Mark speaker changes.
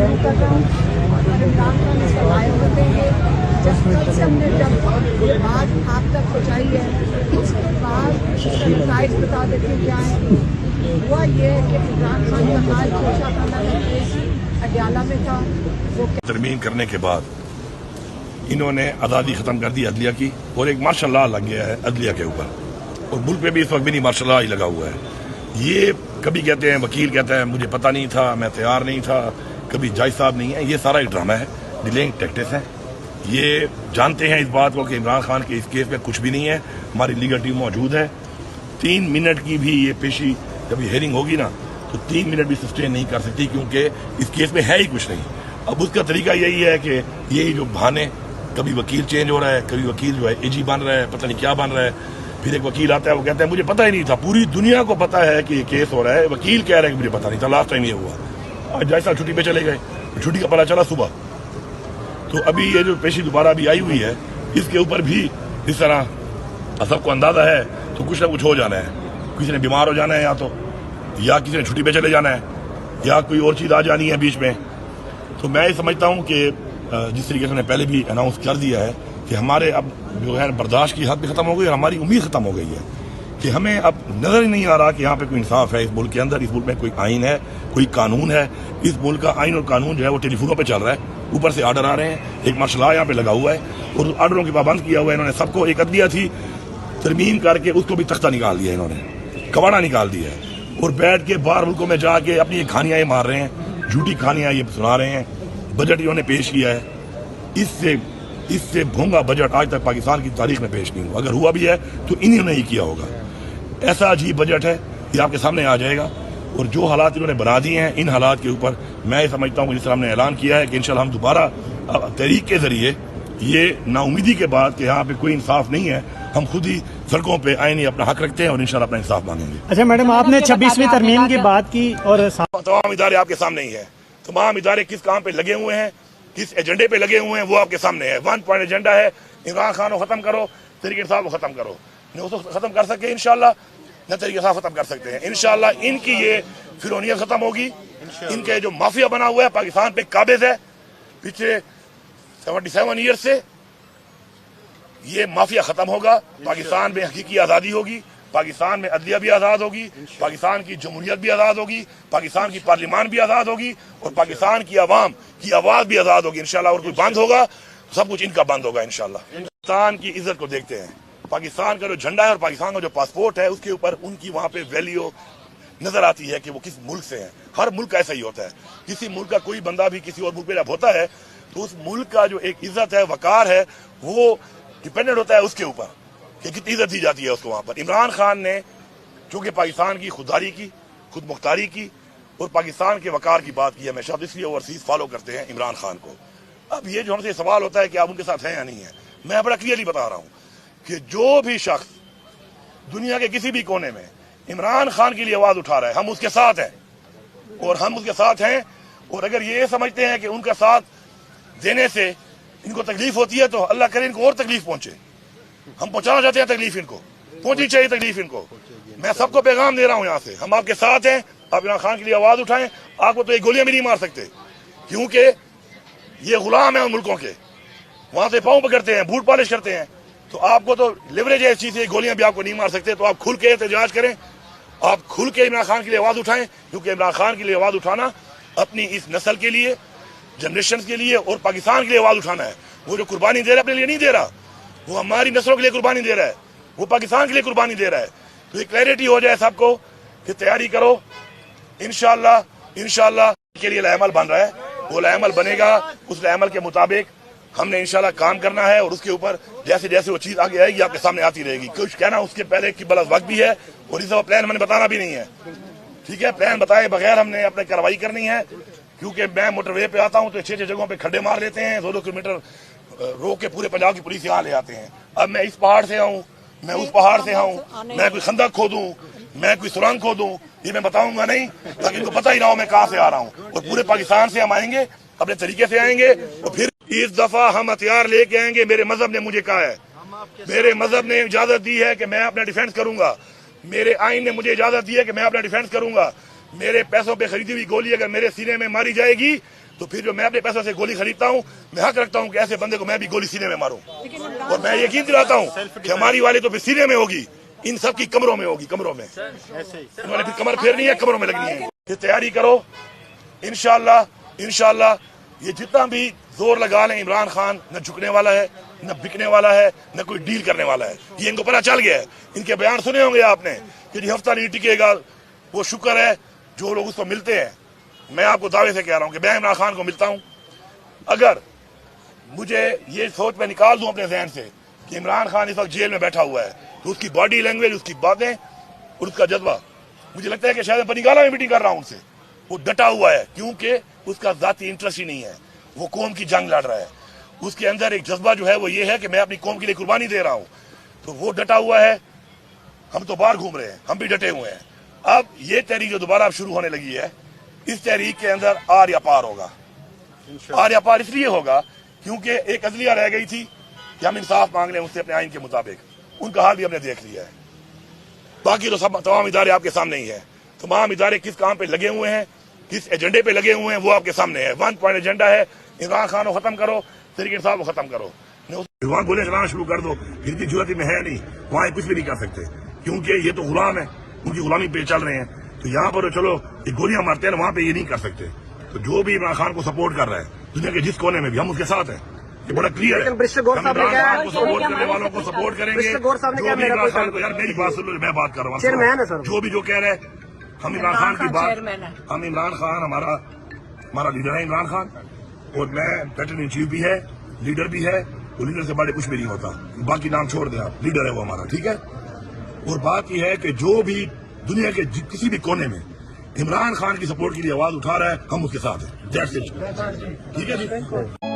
Speaker 1: शुरू कर रहा हूँ और इमरान खान इसका लायक होते हैं। जब कल से हमने जब ये बात आप तक पहुँचाई है, इसके बाद इसका नताइज बता देते हैं क्या है। हुआ ये कि इमरान खान का हाल तोशा खाना में केस अडयाला में था, वो
Speaker 2: तरमीम करने के बाद इन्होंने आज़ादी ख़त्म कर दी अदलिया की, और एक मार्शल लॉ लग गया है अदलिया के ऊपर, और मुल्क में भी इस वक्त भी नहीं मार्शल लॉ ही लगा हुआ है। ये कभी कहते हैं वकील कहता है मुझे पता नहीं था, मैं तैयार नहीं था, कभी जज साहब नहीं है। ये सारा एक ड्रामा है, डिलेइंग टैक्टिक्स है। ये जानते हैं इस बात को कि इमरान खान के इस केस में कुछ भी नहीं है। हमारी लीगल टीम मौजूद है। 3 मिनट की भी ये पेशी जब हेयरिंग होगी ना, तो 3 मिनट भी सस्टेन नहीं कर सकती, क्योंकि इस केस में है ही कुछ नहीं। अब उसका तरीका यही है कि यही जो बहाने, कभी वकील चेंज हो रहा है, कभी वकील जो है एजी बन रहा है, पता नहीं क्या बन रहा है, फिर एक वकील आता है वो कहता है मुझे पता ही नहीं था। पूरी दुनिया को पता है कि ये केस हो रहा है, वकील कह रहा है कि मुझे पता नहीं था, लास्ट टाइम ये हुआ। आज जज साहब छुट्टी पे चले गए, छुट्टी का पता चला सुबह। तो अभी ये जो पेशी दोबारा अभी आई हुई है, इसके ऊपर भी इस तरह सबको अंदाजा है तो कुछ ना कुछ हो जाना है। किसी ने बीमार हो जाना है, या किसी ने छुट्टी पे चले जाना है, या कोई और चीज़ आ जानी है बीच में। तो मैं ये समझता हूँ कि जिस तरीके से पहले भी अनाउंस कर दिया है कि हमारे अब जो है बर्दाश्त की हद भी ख़त्म हो गई और हमारी उम्मीद ख़त्म हो गई है कि हमें अब नज़र ही नहीं आ रहा कि यहाँ पे कोई इंसाफ है इस मुल्क के अंदर। इस मुल्क में कोई आइन है, कोई कानून है। इस मुल्क का आइन और कानून जो है वो टेलीफोनों पे चल रहा है, ऊपर से आर्डर आ रहे हैं, एक मार्शल लॉ यहाँ पे लगा हुआ है और आर्डरों की पाबंद किया हुआ है इन्होंने सबको। एक अदलिया थी तरमीम करके उसको भी तख्ता निकाल दिया इन्होंने, कबाड़ा निकाल दिया है, और बैठ के बाहर मुल्कों में जाके अपनी ये कहानियाँ ये मार रहे हैं, झूठी कहानियाँ ये सुना रहे हैं। बजट इन्होंने पेश किया है, इससे भोंगा बजट आज तक पाकिस्तान की तारीख में पेश नहीं हुआ। अगर हुआ भी है तो इन्होंने ही किया होगा। ऐसा अजीब बजट है, ये आपके सामने आ जाएगा। और जो हालात इन्होंने बना दिए हैं, इन हालात के ऊपर मैं समझता हूँ जिस तरह हमने ऐलान किया है कि इंशाल्लाह हम दोबारा तहरीक के जरिए ये नाउमीदी के बाद कि यहाँ पे कोई इंसाफ नहीं है, हम खुद ही सड़कों पे आईनी अपना हक रखते हैं और इंशाल्लाह अपना इंसाफ मांगेंगे।
Speaker 3: अच्छा मैडम, आपने 26वीं तरमीम की बात की और
Speaker 2: तमाम इदारे आपके सामने ही है। तमाम इदारे किस काम पे लगे हुए हैं, किस एजेंडे पे लगे हुए हैं, वो आपके सामने है। 1 पॉइंट एजेंडा है, इमरान खान को खत्म करो, तहरीक इंसाफ को खत्म करो। नहीं उसको खत्म कर सके इंशाल्लाह, न तहरीक इंसाफ खत्म कर सकते हैं इंशाल्लाह। इनकी ये फिरौनियत खत्म होगी, इनके जो माफिया बना हुआ है पाकिस्तान पे काबिज है पिछले 77 ईयर से, ये माफिया खत्म होगा। पाकिस्तान में हकीकी आज़ादी होगी, पाकिस्तान में अदलिया भी आज़ाद होगी, पाकिस्तान की जमहूरियत भी आज़ाद होगी, पाकिस्तान की पार्लियामान भी आज़ाद होगी, और पाकिस्तान की आवाम की आवाज़ भी आज़ाद होगी इंशाल्लाह। और कोई बंद होगा सब कुछ इनका बंद होगा इंशाल्लाह। पाकिस्तान की इज्जत को देखते हैं, पाकिस्तान का जो झंडा है और पाकिस्तान का जो पासपोर्ट है उसके ऊपर उनकी वहाँ पे वैल्यू नजर आती है कि वो किस मुल्क से है। हर मुल्क ऐसा ही होता है, किसी मुल्क का कोई बंदा भी किसी और मुल्क में जब होता है तो उस मुल्क का जो एक इज्जत है, वकार है, वो डिपेंडेंट होता है उसके ऊपर कि कितनी इज्जत दी जाती है उसको वहां पर। इमरान खान ने चूंकि पाकिस्तान की खुददारी की, खुद मुख्तारी की और पाकिस्तान के वकार की बात की है हमेशा, इसलिए ओवरसीज फॉलो करते हैं इमरान खान को। अब ये जो हमसे सवाल होता है कि आप उनके साथ हैं या नहीं है, मैं बड़ा क्लियरली बता रहा हूं कि जो भी शख्स दुनिया के किसी भी कोने में इमरान खान के लिए आवाज उठा रहा है, हम उसके साथ हैं और हम उसके साथ हैं। और अगर ये समझते हैं कि उनका साथ देने से इनको तकलीफ होती है तो अल्लाह करे इनको और तकलीफ पहुंचे। हम पहुंचाना चाहते हैं तकलीफ, इनको पहुंचनी चाहिए तकलीफ इनको। मैं सबको पैगाम दे रहा हूं यहाँ से, हम आपके साथ हैं, आप इमरान खान के लिए आवाज उठाएं। आपको तो एक गोलियां भी नहीं मार सकते क्योंकि ये गुलाम है उन मुल्कों के, वहां से पाँव पकड़ते हैं, बूट पॉलिश करते हैं। तो आपको तो लिवरेज है इस चीज से, गोलियां भी आपको नहीं मार सकते। तो आप खुल के एहतजाज करें, आप खुल के इमरान खान के लिए आवाज उठाएं, क्योंकि इमरान खान के लिए आवाज उठाना अपनी इस नस्ल के लिए, जनरेशन के लिए और पाकिस्तान के लिए आवाज उठाना है। वो जो कुर्बानी दे रहा है अपने लिए नहीं दे रहा, वो हमारी नस्लों के लिए कुर्बानी दे रहा है, वो पाकिस्तान के लिए कुर्बानी दे रहा है। तो ये क्लैरिटी हो जाए सबको कि तैयारी करो, इंशाल्लाह के लिए लाएमल बन रहा है, वो लाएमल बनेगा, उस लाएमल के मुताबिक हमने इंशाल्लाह काम करना है। और उसके ऊपर जैसे जैसे वो चीज आगे आएगी आपके सामने आती रहेगी। कुछ कहना उसके पहले की बड़ा वक्त भी है और इस प्लान हमने बताना भी नहीं है, ठीक है। प्लान बताए बगैर हमने अपने कार्रवाई करनी है, क्योंकि मैं मोटरवे पे आता हूँ तो 6 जगहों पे खड्डे मार लेते हैं, 2-2 किलोमीटर रोक के पूरे पंजाब की पुलिस यहाँ ले आते हैं। अब मैं इस पहाड़ से आऊँ, मैं उस पहाड़ से आऊँ, मैं कोई खंदक खोदूं, मैं कोई सुरंग खोदूं, ये मैं बताऊंगा नहीं, ताकि इनको पता ही ना हो मैं कहाँ से आ रहा हूँ। और पूरे पाकिस्तान से हम आएंगे, अपने तरीके से आएंगे, और फिर इस दफा हम हथियार लेके आएंगे। मेरे मजहब ने मुझे कहा है, मेरे मजहब ने इजाजत दी है कि मैं अपना डिफेंस करूंगा, मेरे आइन ने मुझे इजाजत दी है कि मैं अपना डिफेंस करूंगा। मेरे पैसों पे खरीदी हुई गोली अगर मेरे सीने में मारी जाएगी तो फिर जो मैं अपने पैसों से गोली खरीदता हूँ, मैं हक रखता हूँ कि ऐसे बंदे को मैं भी गोली सीने में मारूं। और मैं यकीन दिलाता हूँ कि हमारी वाली तो फिर सीने में होगी, इन सब की कमरों में होगी, कमरों में। इन्होंने फिर कमर फेरनी है, कमरों में लगनी है। फिर तैयारी करो, इंशाल्लाह ये जितना भी जोर लगा लें, इमरान खान न झुकने वाला है, न बिकने वाला है, न कोई डील करने वाला है। ये इनको पता चल गया है। इनके बयान सुने होंगे आपने कि हफ्ता नहीं टिकेगा, वो शुक्र है जो लोग उसको मिलते हैं। मैं आपको दावे से कह रहा हूं कि मैं इमरान खान को मिलता हूं, अगर मुझे ये सोच में निकाल दूं अपने जहन से कि इमरान खान इस वक्त जेल में बैठा हुआ है, तो उसकी बॉडी लैंग्वेज, उसकी बातें और उसका जज्बा, मुझे लगता है कि शायद मैं पनिकाला में मीटिंग कर रहा हूं उनसे। वो डटा हुआ है क्योंकि उसका जाती इंटरेस्ट ही नहीं है, वो कौम की जंग लड़ रहा है। उसके अंदर एक जज्बा जो है वो ये है कि मैं अपनी कौम के लिए कुर्बानी दे रहा हूं, तो वो डटा हुआ है। हम तो बाहर घूम रहे हैं, हम भी डटे हुए हैं। अब ये तहरीक जो दोबारा अब शुरू होने लगी है, इस तहरीक के अंदर आर या पार होगा। आर या पार इसलिए होगा क्योंकि एक अदलिया रह गई थी कि हम इंसाफ मांग लें उससे अपने आइन के मुताबिक, उनका हाल भी हमने देख लिया है। बाकी तो सब तमाम इदारे आपके सामने ही है। तमाम इदारे किस काम पे लगे हुए हैं, किस एजेंडे पे लगे हुए हैं, वो आपके सामने है। 1 पॉइंट एजेंडा है, इमरान खान को खत्म करो, तहरीक इंसाफ को खत्म करो। भगवान गोलियां चलाना शुरू कर दो, फिर की जरूरत में है नहीं, वहां कुछ भी नहीं कर सकते क्योंकि ये तो गुलाम है, उनकी गुलामी पे चल रहे हैं। तो यहाँ पर चलो ये गोलियां मारते हैं, वहां पे ये नहीं कर सकते। तो जो भी इमरान खान को सपोर्ट कर रहा है दुनिया के जिस कोने में भी, हम उसके साथ हैं, ये बड़ा क्लियर है। हम इमरान खान को सपोर्ट करने वालों को सपोर्ट करेंगे। जो भी इमरान खान को, यार मेरी बात सुन लो, मैं बात कर रहा हूँ। जो भी जो कह रहे हैं, हम इमरान खान की बात, हम इमरान खान हमारा लीडर है इमरान खान, और मैं वेटरन इन चीफ भी है, लीडर भी है। वो लीडर से बड़े कुछ भी नहीं होता, बाकी नाम छोड़ दें आप, लीडर है वो हमारा, ठीक है। और बात यह है कि जो भी दुनिया के किसी भी कोने में इमरान खान की सपोर्ट के लिए आवाज उठा रहा है, हम उसके साथ हैं। ठीक है जी।